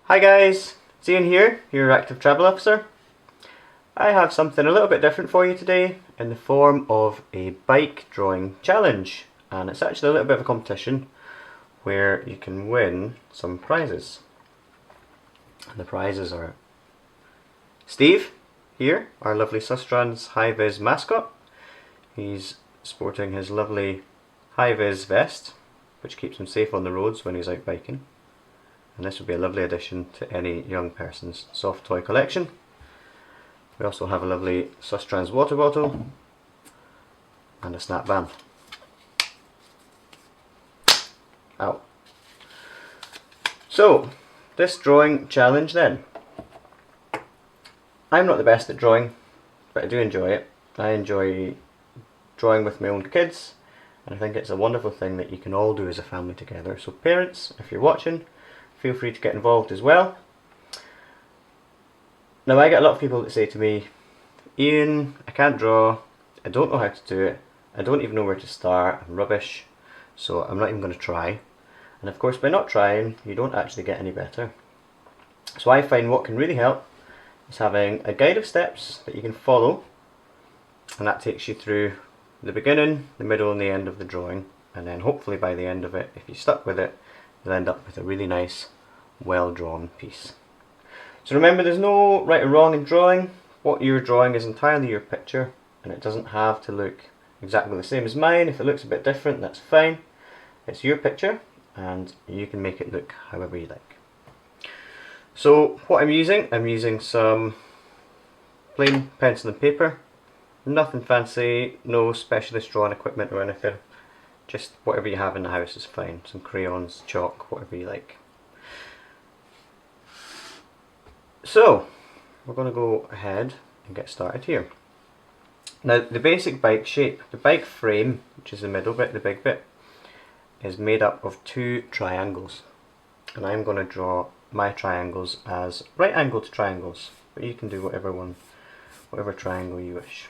Hi guys, it's Ian here, your Active Travel Officer. I have something a little bit different for you today in the form of a bike drawing challenge, and it's actually a little bit of a competition where you can win some prizes. And the prizes are Steve here, our lovely Sustrans high-vis mascot. He's sporting his lovely high-vis vest, which keeps him safe on the roads when he's out biking. And this would be a lovely addition to any young person's soft toy collection. We also have a lovely Sustrans water bottle and a snap band. Ow. So, this drawing challenge then. I'm not the best at drawing, but I do enjoy it. I enjoy drawing with my own kids, and I think it's a wonderful thing that you can all do as a family together. So parents, if you're watching, feel free to get involved as well. Now I get a lot of people that say to me, Ian, I can't draw, I don't know how to do it, I don't even know where to start, I'm rubbish, so I'm not even going to try. And of course by not trying, you don't actually get any better. So I find what can really help is having a guide of steps that you can follow, and that takes you through the beginning, the middle and the end of the drawing, and then hopefully by the end of it, if you stuck with it, you'll end up with a really nice, well-drawn piece. So remember, there's no right or wrong in drawing. What you're drawing is entirely your picture, and it doesn't have to look exactly the same as mine. If it looks a bit different, that's fine. It's your picture, and you can make it look however you like. So what I'm using some plain pencil and paper. Nothing fancy, no specialist drawing equipment or anything. Just whatever you have in the house is fine. Some crayons, chalk, whatever you like. So, we're going to go ahead and get started here. Now, the basic bike shape, the bike frame, which is the middle bit, the big bit, is made up of two triangles. And I'm going to draw my triangles as right-angled triangles, but you can do whatever triangle you wish.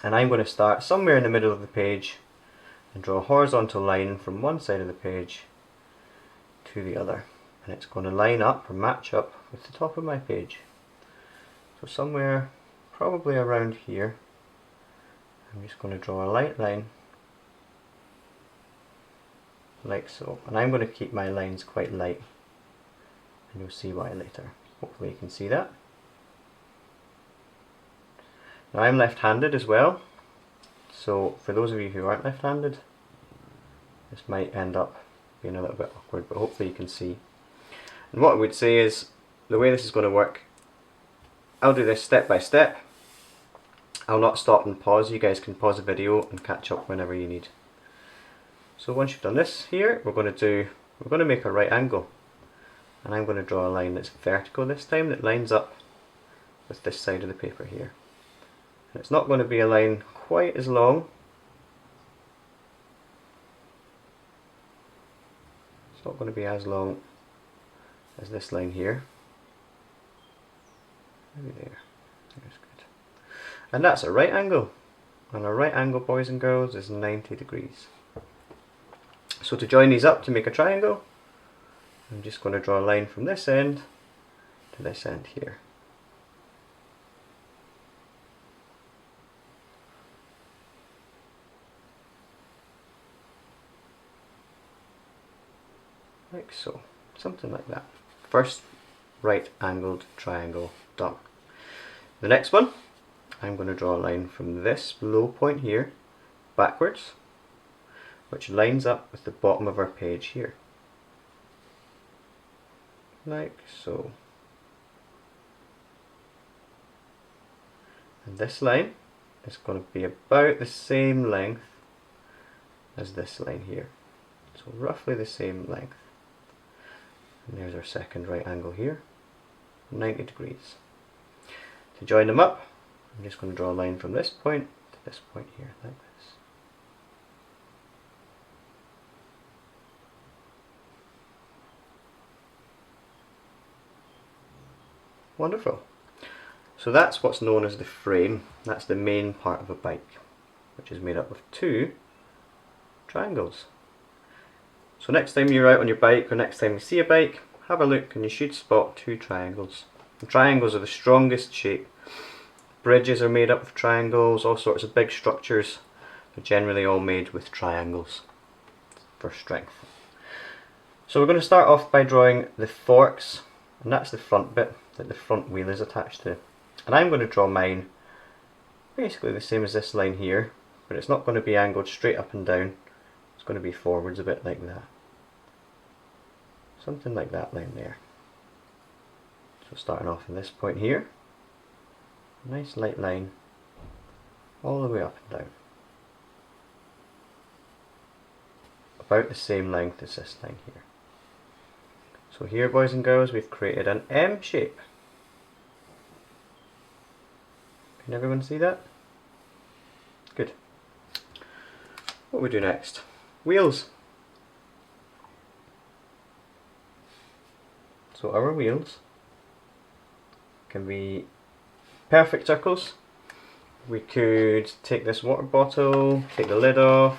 And I'm going to start somewhere in the middle of the page and draw a horizontal line from one side of the page to the other, and it's going to line up or match up with the top of my page. So somewhere probably around here, I'm just going to draw a light line like so, and I'm going to keep my lines quite light, and you'll see why later. Hopefully you can see that. Now I'm left-handed as well, so for those of you who aren't left-handed, this might end up being a little bit awkward, but hopefully you can see. And what I would say is, the way this is going to work, I'll do this step by step. I'll not stop and pause. You guys can pause the video and catch up whenever you need. So once you've done this here, we're going to make a right angle. And I'm going to draw a line that's vertical this time, that lines up with this side of the paper here. And it's not going to be a line quite as long. It's not going to be as long as this line here. Maybe there. There's good. And that's a right angle. And a right angle, boys and girls, is 90 degrees. So to join these up to make a triangle, I'm just going to draw a line from this end to this end here. Like so, something like that. First right angled triangle done. The next one, I'm going to draw a line from this low point here backwards, which lines up with the bottom of our page here. Like so. And this line is going to be about the same length as this line here. So roughly the same length. And there's our second right angle here, 90 degrees. To join them up, I'm just going to draw a line from this point to this point here, like this. Wonderful. So that's what's known as the frame. That's the main part of a bike, which is made up of two triangles. So next time you're out on your bike, or next time you see a bike, have a look and you should spot two triangles. And triangles are the strongest shape. Bridges are made up of triangles, all sorts of big structures are generally all made with triangles for strength. So we're going to start off by drawing the forks, and that's the front bit that the front wheel is attached to. And I'm going to draw mine basically the same as this line here, but it's not going to be angled straight up and down, it's going to be forwards a bit like that. Something like that line there. So starting off in this point here, nice light line all the way up and down. About the same length as this line here. So here, boys and girls, we've created an M shape. Can everyone see that? Good. What we do next? Wheels. So our wheels can be perfect circles. We could take this water bottle, take the lid off,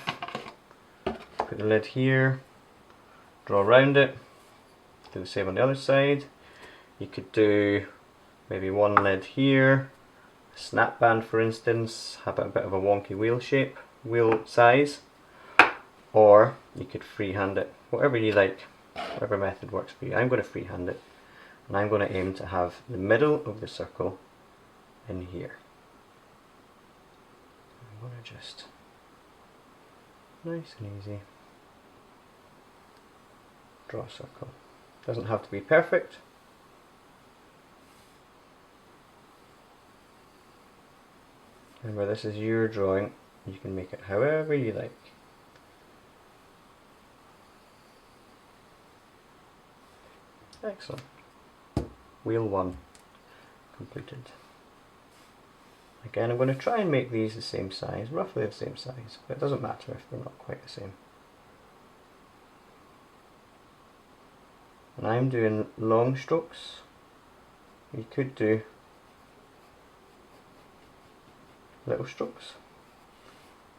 put the lid here, draw around it, do the same on the other side. You could do maybe one lid here, a snap band for instance, have a bit of a wonky wheel shape, wheel size, or you could freehand it, whatever you like, whatever method works for you. I'm going to freehand it, and I'm going to aim to have the middle of the circle in here. I'm going to just, nice and easy, draw a circle. Doesn't have to be perfect. Remember, this is your drawing, you can make it however you like. Excellent. Wheel 1 completed. Again, I'm going to try and make these the same size, roughly the same size, but it doesn't matter if they're not quite the same. And I'm doing long strokes. You could do little strokes.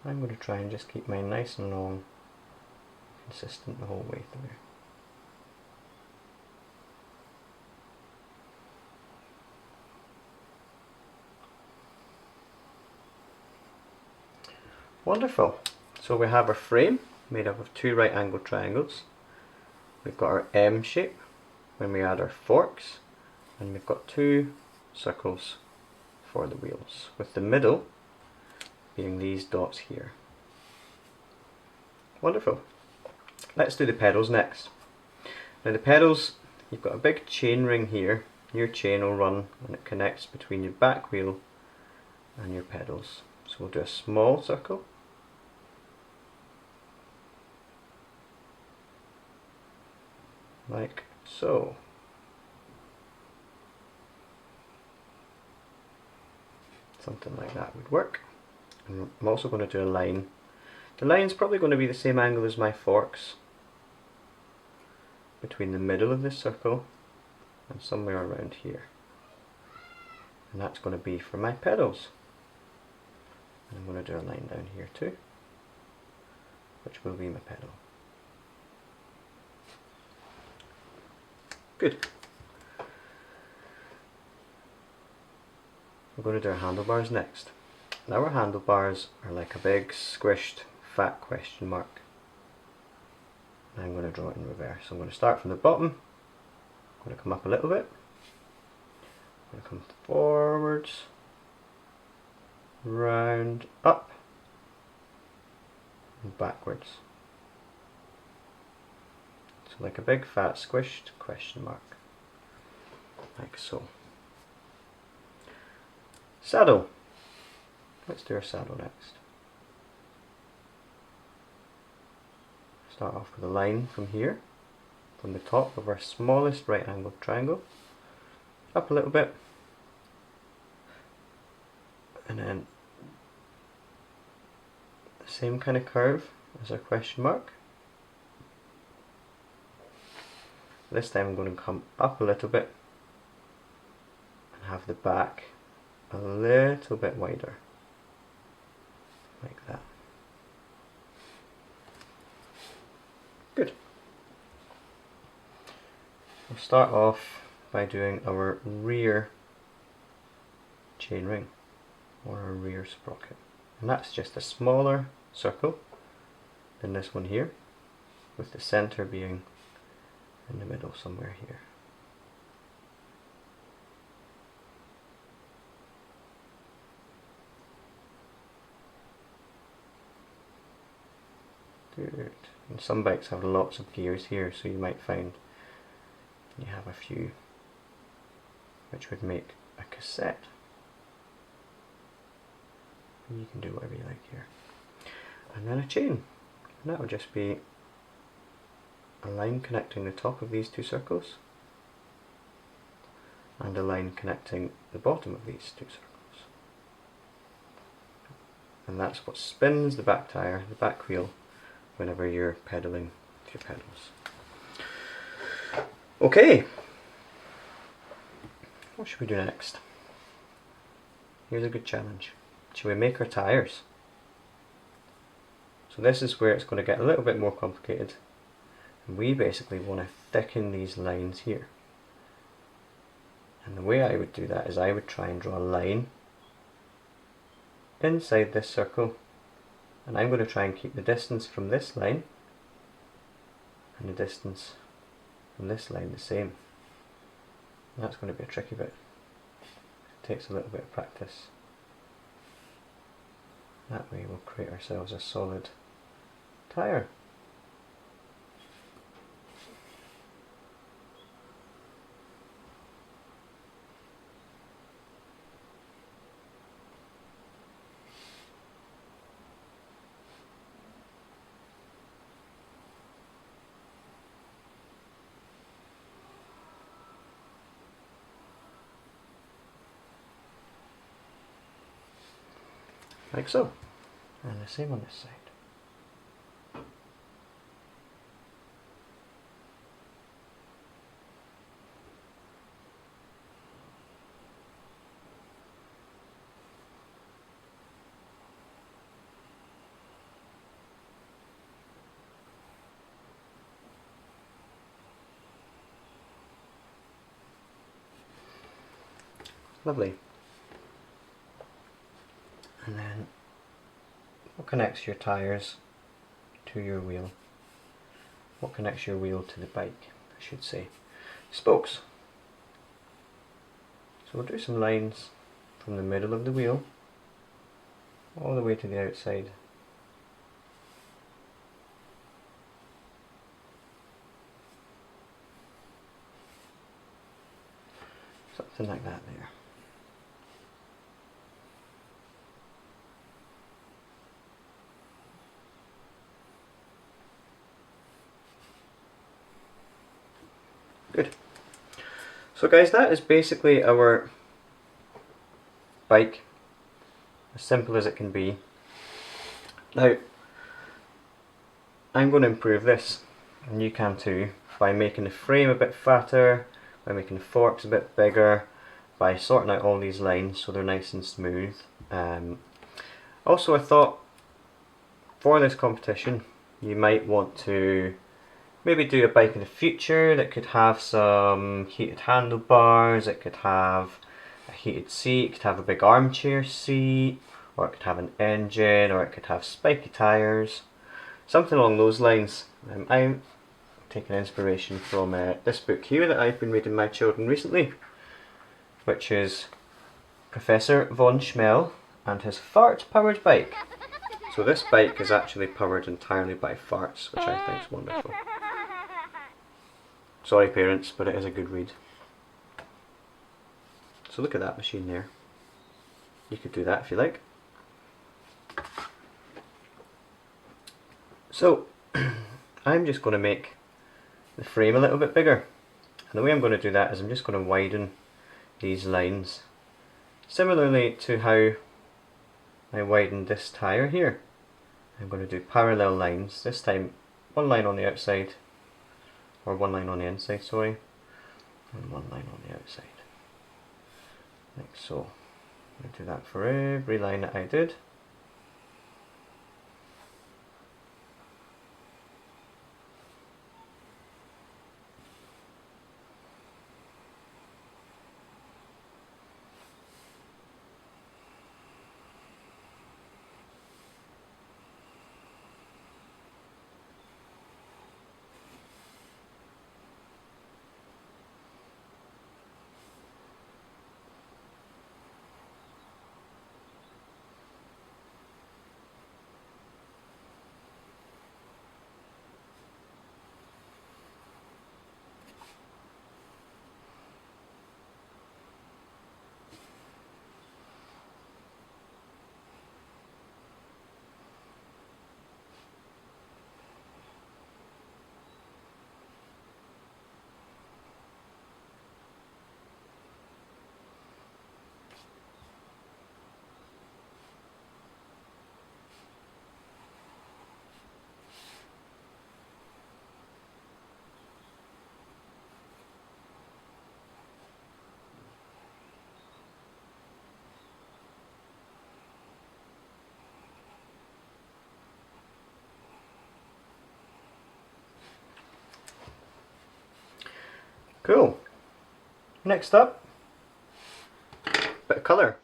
I'm going to try and just keep mine nice and long, consistent the whole way through. Wonderful. So we have our frame made up of two right angled triangles. We've got our M shape when we add our forks, and we've got two circles for the wheels, with the middle being these dots here. Wonderful. Let's do the pedals next. Now the pedals, you've got a big chain ring here. Your chain will run and it connects between your back wheel and your pedals. So we'll do a small circle. Like so. Something like that would work. And I'm also going to do a line. The line's probably going to be the same angle as my forks, between the middle of this circle and somewhere around here. And that's going to be for my pedals. And I'm going to do a line down here too, which will be my pedal. Good. We're going to do our handlebars next. Now our handlebars are like a big squished fat question mark. I'm going to draw it in reverse. So I'm going to start from the bottom. I'm going to come up a little bit. I'm going to come forwards, round, up, and backwards. So like a big fat squished question mark. Like so. Saddle. Let's do our saddle next. Start off with a line from here, from the top of our smallest right angled triangle, up a little bit, and then the same kind of curve as our question mark. This time I'm going to come up a little bit and have the back a little bit wider, like that. Good. we'll start off by doing our rear chainring, or our rear sprocket. And that's just a smaller circle than this one here, with the centre being in the middle somewhere here. Good. And some bikes have lots of gears here, so you might find you have a few, which would make a cassette. You can do whatever you like here. And then a chain. And that will just be a line connecting the top of these two circles and a line connecting the bottom of these two circles. And that's what spins the back tyre, the back wheel, whenever you're pedaling with your pedals. Okay, what should we do next? Here's a good challenge. Shall we make our tyres? So this is where it's going to get a little bit more complicated. And we basically want to thicken these lines here. And the way I would do that is I would try and draw a line inside this circle. And I'm going to try and keep the distance from this line and the distance from this line the same. And that's going to be a tricky bit. It takes a little bit of practice. That way we'll create ourselves a solid tyre. Like so. And the same on this side. Lovely. And then what connects your tyres to your wheel? What connects your wheel to the bike, I should say? Spokes. So we'll do some lines from the middle of the wheel all the way to the outside. Something like that there. Good. So guys, that is basically our bike, as simple as it can be. Now, I'm going to improve this, and you can too, by making the frame a bit fatter, by making the forks a bit bigger, by sorting out all these lines so they're nice and smooth. Also, I thought for this competition you might want to maybe do a bike in the future that could have some heated handlebars, it could have a heated seat, it could have a big armchair seat, or it could have an engine, or it could have spiky tyres. Something along those lines. I'm taking inspiration from this book here that I've been reading my children recently, which is Professor Von Schmel and his fart-powered bike. So this bike is actually powered entirely by farts, which I think is wonderful. Sorry parents, but it is a good read. So look at that machine there. You could do that if you like. So I'm just going to make the frame a little bit bigger. And the way I'm going to do that is I'm just going to widen these lines. Similarly to how I widened this tyre here. I'm going to do parallel lines, this time one line on the outside, or one line on the inside, sorry, and one line on the outside, like so. I'm going to do that for every line that I did. Cool. Next up, bit of colour.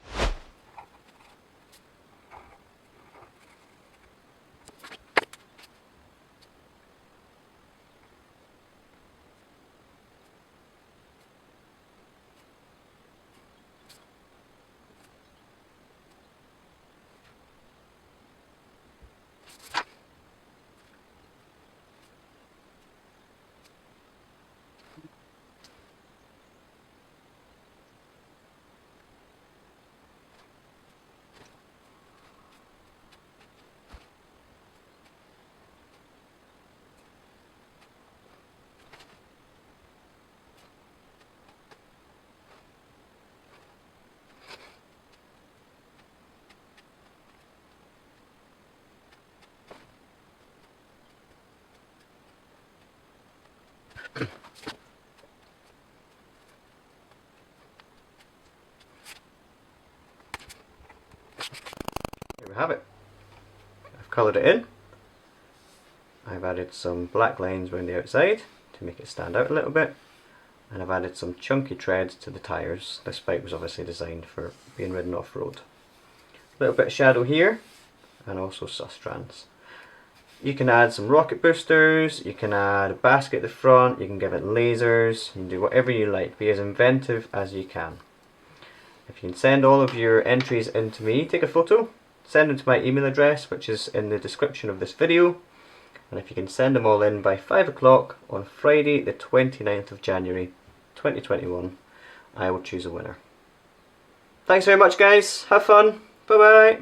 Here we have it. I've coloured it in. I've added some black lines around the outside to make it stand out a little bit, and I've added some chunky treads to the tyres. This bike was obviously designed for being ridden off-road. A little bit of shadow here, and also sus-strands. You can add some rocket boosters, you can add a basket at the front, you can give it lasers, you can do whatever you like. Be as inventive as you can. If you can send all of your entries in to me, take a photo, send them to my email address, which is in the description of this video. And if you can send them all in by 5 o'clock on Friday the 29th of January 2021, I will choose a winner. Thanks very much guys, have fun, bye bye.